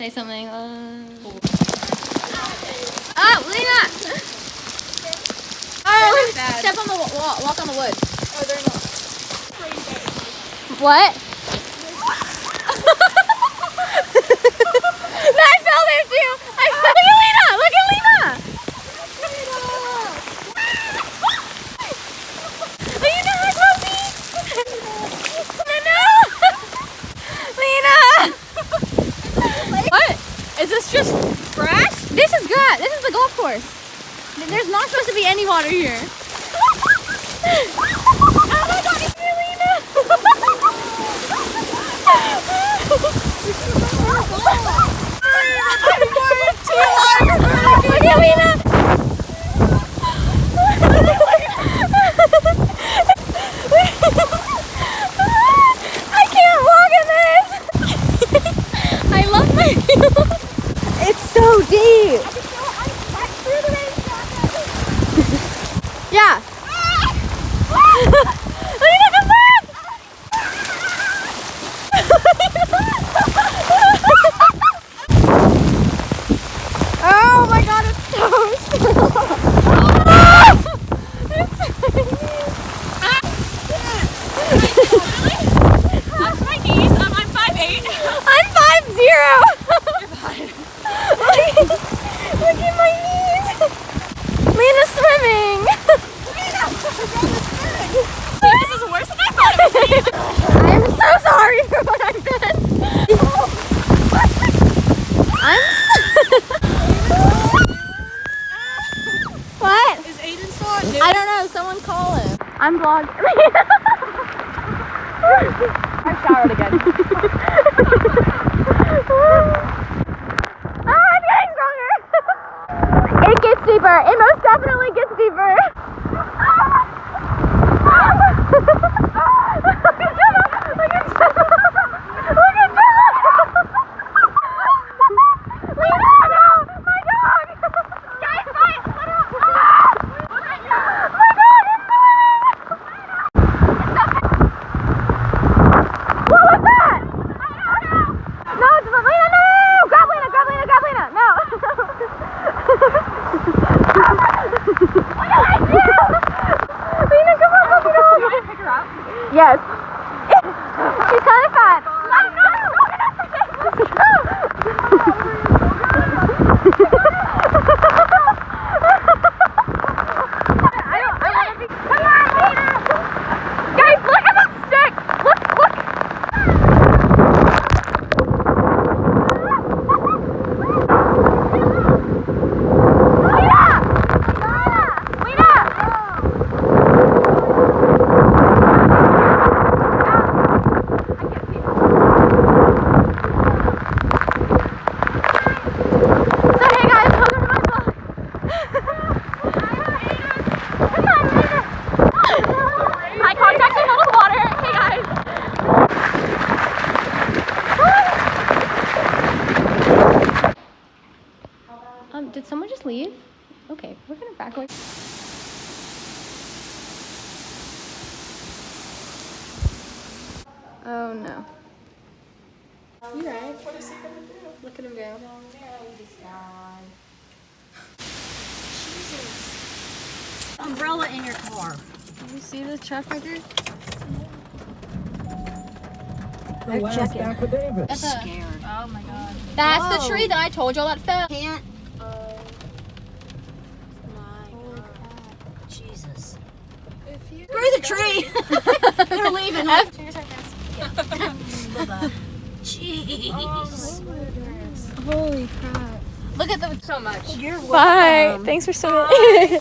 Say something. Oh, Lena! Oh, step on the wall. Walk on the wood. Oh, they're not. What? No, I fell there too. Look at Lena. Look at Lena. Lena, hi, puppy. No. Lena. What? Is this just grass? This is grass. This is the golf course. There's not supposed to be any water here. Oh my God, it's Lena. Look at Lena. I can't walk in this. I love my view. It's so deep. Yeah. Lena, come back. Oh my God, it's so strong. That's my knees. I'm 5'8". I'm 5'0". You're fine. Look at my knees. Lena's swimming. This is worse than I thought it would be. I'm so sorry for what I've done. What? Is Aiden still on? I don't know. Someone call him. I'm vlogging. I showered again. Oh, it's getting stronger. It gets deeper. It most definitely gets deeper. Yes. She's kind of fat. Guys, look at that stick. Look. Did someone just leave? Okay, we're gonna back away. Oh no. You right? What is he gonna do? Look at him go. Jesus. Umbrella in your car. Did you see the truck right there? They're checking. That's Scared. Oh my God. That's Whoa. the tree that I told y'all that fell. Can't. My God. Jesus. Through the tree. They're leaving. Jeez. Holy crap. Look at them so much. You're welcome. Bye. Thanks for swimming.